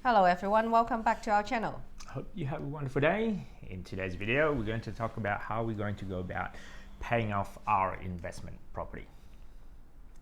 Hello everyone, welcome back to our channel. Hope you have a wonderful day. In today's video, we're going to talk about how we're going to go about paying off our investment property.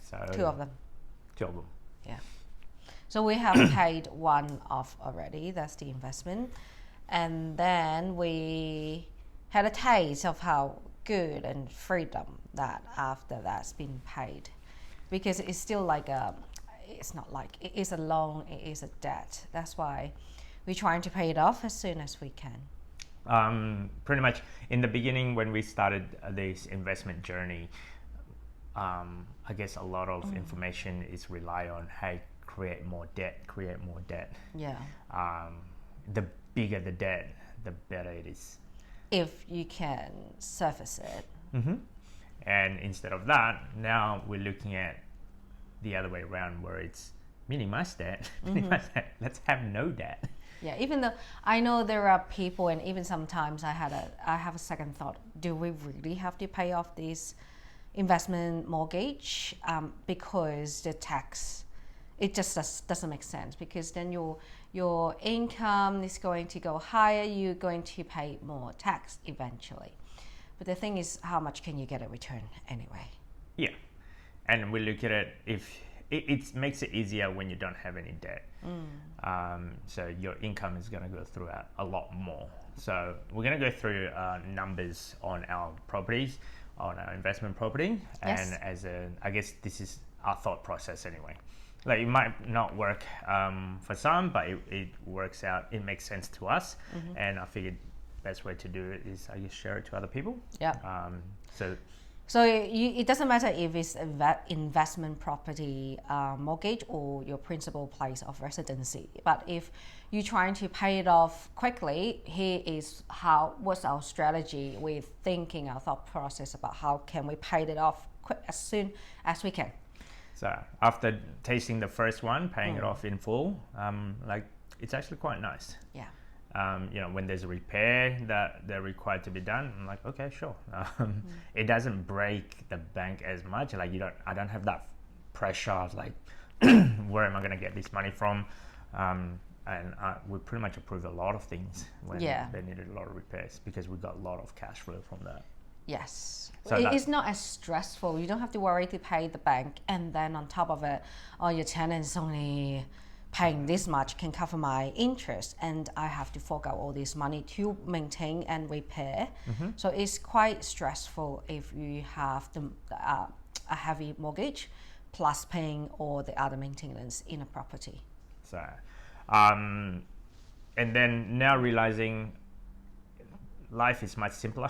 So Two of them. Two of them. Yeah. So we have paid one off already, that's the investment. And then we had a taste of how good and freedom that after that's been paid. Because it's still like it's not like, it is a loan, it is a debt. That's why we're trying to pay it off as soon as we can. Pretty much in the beginning when we started this investment journey, I guess a lot of information is rely on, hey, create more debt. Yeah. The bigger the debt, the better it is. If you can surface it. And instead of that, now we're looking at the other way around where it's minimize debt, let's have no debt. Yeah, even though I know there are people, and even sometimes I have a second thought, do we really have to pay off this investment mortgage? Because the tax, it just doesn't make sense, because then your income is going to go higher, you're going to pay more tax eventually. But the thing is, how much can you get a return anyway? Yeah, and we look at it, if it makes it easier when you don't have any debt. So your income is going to go through a lot more. So we're going to go through numbers on our properties, on our investment property. Yes. And I guess this is our thought process anyway. Like, it might not work for some, but it works out, it makes sense to us. And I figured best way to do it is, I guess, share it to other people. Yeah. So it doesn't matter if it's investment property mortgage or your principal place of residency. But if you're trying to pay it off quickly, here is what's our strategy. We're thinking our thought process about how can we pay it off as soon as we can. So after tasting the first one, paying it off in full, it's actually quite nice. Yeah. When there's a repair that they're required to be done, I'm like, okay, sure. It doesn't break the bank as much. Like, I don't have that pressure of like, where am I going to get this money from? And we pretty much approve a lot of things when they needed a lot of repairs, because we got a lot of cash flow from that. Yes. So it's not as stressful. You don't have to worry to pay the bank, and then on top of it, your tenant's only paying this much can cover my interest, and I have to fork out all this money to maintain and repair. So it's quite stressful if you have a heavy mortgage plus paying all the other maintenance in a property. So, and then now realizing life is much simpler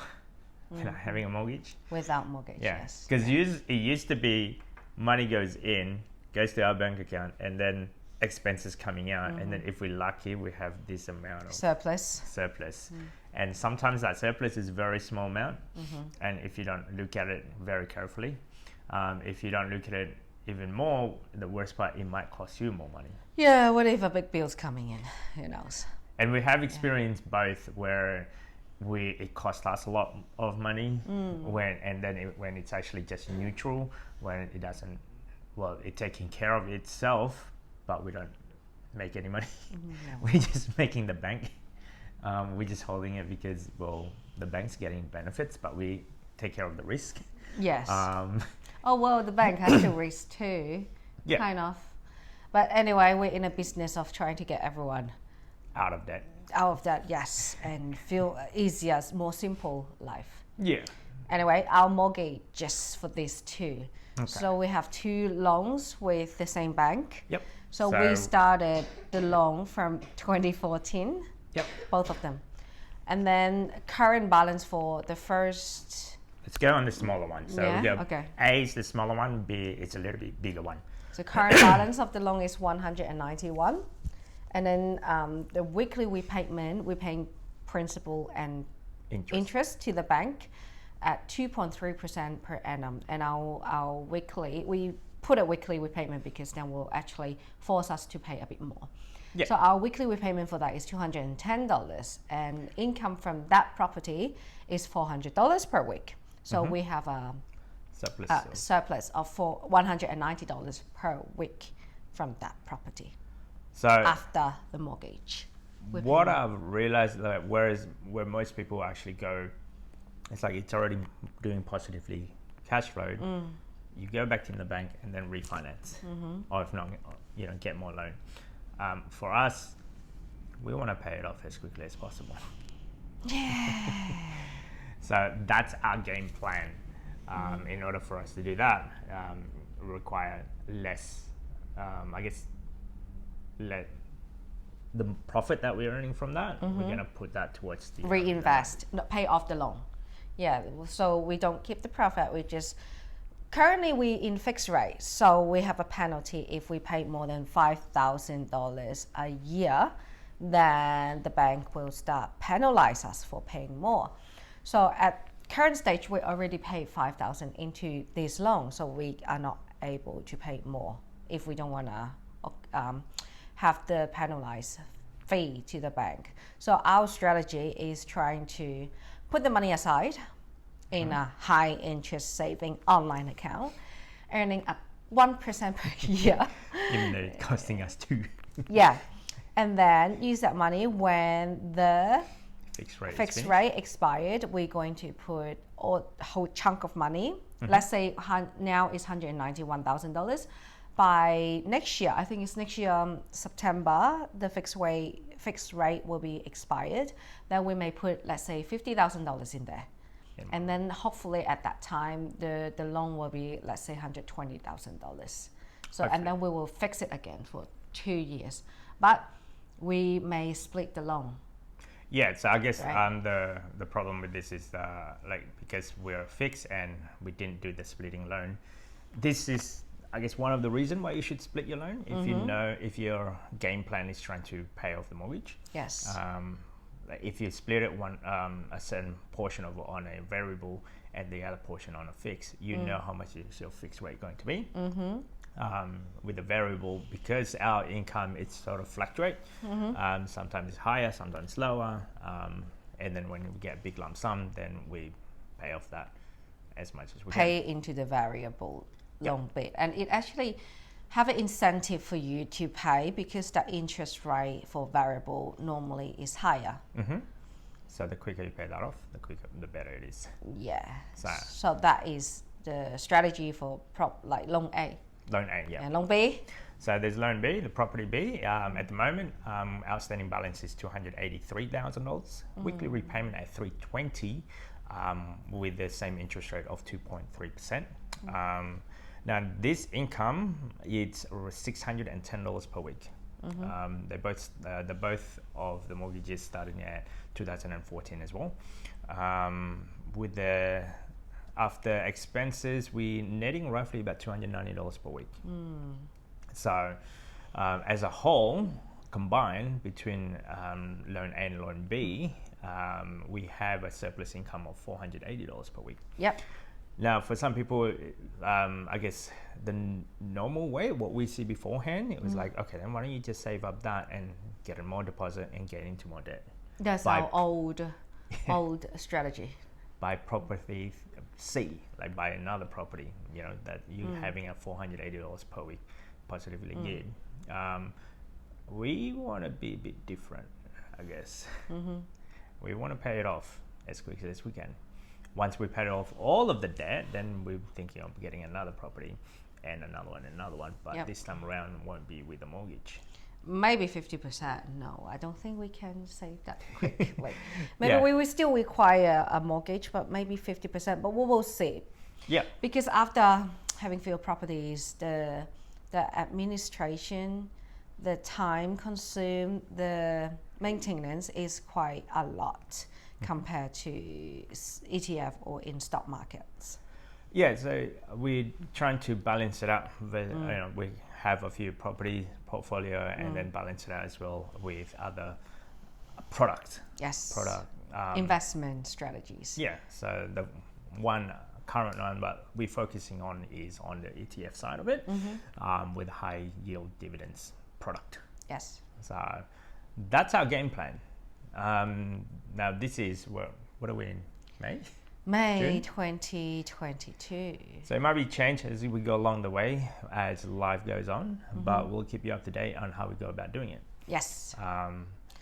without having a mortgage. Without mortgage, yes. yes. Because it used to be money goes to our bank account, and then expenses coming out, and then if we're lucky, we have this amount of surplus. And sometimes that surplus is a very small amount, and if you don't look at it very carefully, if you don't look at it even more, the worst part, it might cost you more money. Yeah, what if a big bill's coming in? Who knows? And we have experienced both, where it costs us a lot of money when it's actually just neutral, when it doesn't, it's taking care of itself, but we don't make any money. We're just making the bank. We're just holding it because, the bank's getting benefits, but we take care of the risk. Yes. The bank has to risk too, kind of. But anyway, we're in a business of trying to get everyone out of debt. Yes, and feel easier, more simple life. Yeah. Anyway, our mortgage just for these two. Okay. So we have two loans with the same bank. Yep. So we started the loan from 2014. Yep. Both of them. And then current balance for the first... Let's go on the smaller one. So we go, okay. A is the smaller one, B it's a little bit bigger one. So current balance of the loan is 191. And then the weekly repayment, we're paying principal and interest to the bank at 2.3% per annum. And our weekly, we put a weekly repayment because then will actually force us to pay a bit more. So our weekly repayment for that is $210, and income from that property is $400 per week. So we have a surplus of $190 per week from that property. So after the mortgage. what I've realized, that where most people actually go, it's like it's already doing positively cash flow. You go back in the bank and then refinance, or if not, get more loan. For us, we want to pay it off as quickly as possible. Yeah. So that's our game plan. In order for us to do that, require less, let the profit that we're earning from that, we're going to put that towards the Reinvest, not pay off the loan. Yeah, so we don't keep the profit, we just, currently we in fixed rate, so we have a penalty if we pay more than $5,000 a year, then the bank will start penalize us for paying more. So at current stage, we already paid $5,000 into this loan, so we are not able to pay more if we don't want to have the penalized fee to the bank. So our strategy is trying to put the money aside in a high interest saving online account, earning up 1% per year. Even though it's costing us 2. Yeah. And then use that money when the fixed rate expired. We're going to put a whole chunk of money. Let's say now it's $191,000. By next year, I think it's next year, September, the fixed rate will be expired. Then we may put, let's say, $50,000 in there. And then hopefully at that time, the loan will be, let's say, $120,000. So, and then we will fix it again for 2 years. But we may split the loan. Yeah, so I guess the problem with this is because we're fixed and we didn't do the splitting loan. This is, I guess, one of the reasons why you should split your loan if your game plan is trying to pay off the mortgage. Yes. If you split it a certain portion on a variable and the other portion on a fixed, you know how much is your fixed rate going to be. With the variable, because our income it's sort of fluctuate. Sometimes it's higher, sometimes lower, and then when we get a big lump sum, then we pay off that as much as we pay into the variable loan bit, and it actually have an incentive for you to pay because the interest rate for variable normally is higher. So the quicker you pay that off, the better it is. Yeah. So that is the strategy for loan A. Loan A, yeah. And loan B? So there's loan B, the property B. At the moment, outstanding balance is $283,000. Weekly repayment at $320, with the same interest rate of 2.3%. Now this income, it's $610 per week. They both of the mortgages starting at 2014 as well. With the after expenses, we netting roughly about $290 per week. So as a whole, combined between loan A and loan B, we have a surplus income of $480 per week. Yep. Now, for some people, I guess the normal way, what we see beforehand, it was like, okay, then why don't you just save up that and get a more deposit and get into more debt? That's our old strategy. Buy property C, like buy another property, that you having a $480 per week positively good. We want to be a bit different, I guess. We want to pay it off as quickly as we can. Once we pay off all of the debt, then we're thinking of getting another property and another one. But this time around won't be with the mortgage. Maybe 50%. No, I don't think we can save that quickly. Maybe we will still require a mortgage, but maybe 50%. But we will see. Yeah. Because after having few properties, the administration, the time consumed, the maintenance is quite a lot compared to ETF or in stock markets. Yeah, so we're trying to balance it out. We have a few property portfolio and then balance it out as well with other product investment strategies. Yeah, so the current one, but we're focusing on is on the ETF side of it, with high yield dividends product. Yes. So that's our game plan. Now this is what are we in May? May June? 2022. So it might be changed as we go along the way as life goes on, but we'll keep you up to date on how we go about doing it. Yes.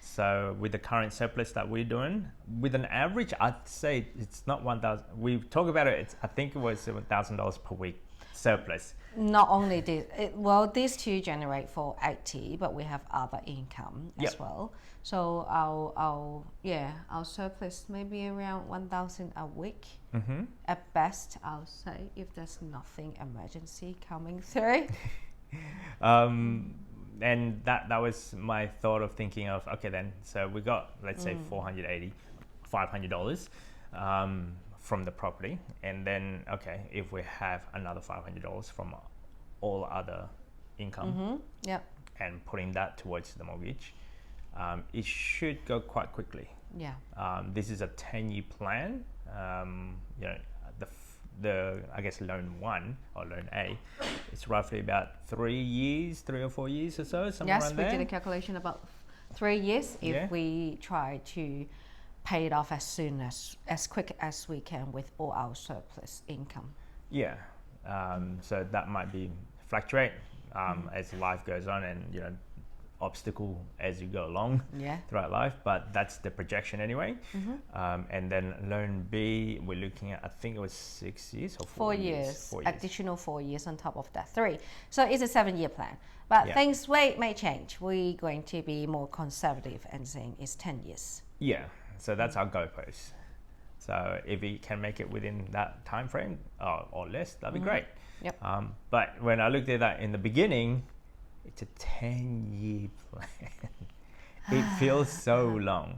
So with the current surplus that we're doing, with an average, I'd say it's not 1,000. We talk about it. I think it was $1,000 per week surplus. Not only this, well, these two generate for 80, but we have other income as Yep. well. So our surplus maybe around 1,000 a week at best. I'll say if there's nothing emergency coming through. And that was my thought of thinking of, okay then, so we got, let's say $500 from the property, and then okay, if we have another $500 from all other income Yep. and putting that towards the mortgage, it should go quite quickly. Yeah. This is a 10-year plan. The I guess loan 1 or loan A, it's roughly about 3 or 4 years or so, somewhere Yes, around we there. did a calculation about 3 years if Yeah. we try to pay it off as quick as we can with all our surplus income. Yeah, so that might be fluctuate as life goes on, and obstacle as you go along Yeah. throughout life. But that's the projection anyway. And then loan B, we're looking at, I think it was 6 years or 4 years. 4 years. Additional 4 years on top of that 3. So it's a 7-year plan. But Yeah. things may change. We're going to be more conservative and saying it's 10 years. Yeah, so that's our goalpost. So if we can make it within that time frame or less, that'd be great. Yep. But when I looked at that in the beginning, it's a 10-year plan. It feels so long.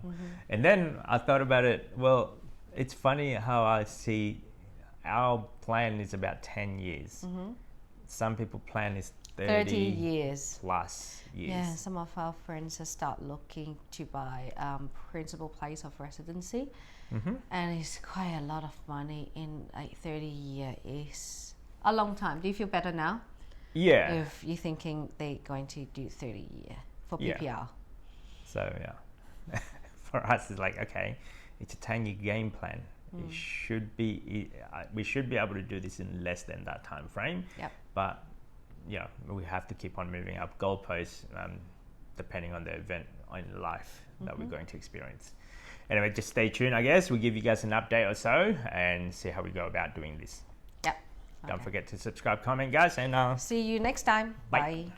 And then I thought about it, well, it's funny how I see our plan is about 10 years. Some people plan is 30 years. plus years. Yeah, some of our friends start looking to buy principal place of residency. And it's quite a lot of money in like 30 years is a long time. Do you feel better now? Yeah. If you're thinking they're going to do 30 year for Yeah. PPR. So yeah, for us it's like, okay, it's a 10-year game plan. It should be, we should be able to do this in less than that time frame. Yep. But we have to keep on moving up goalposts depending on the event in life that we're going to experience. Anyway, just stay tuned, I guess. We'll give you guys an update or so and see how we go about doing this. Yep. Don't forget to subscribe, comment, guys, and See you next time. Bye. Bye.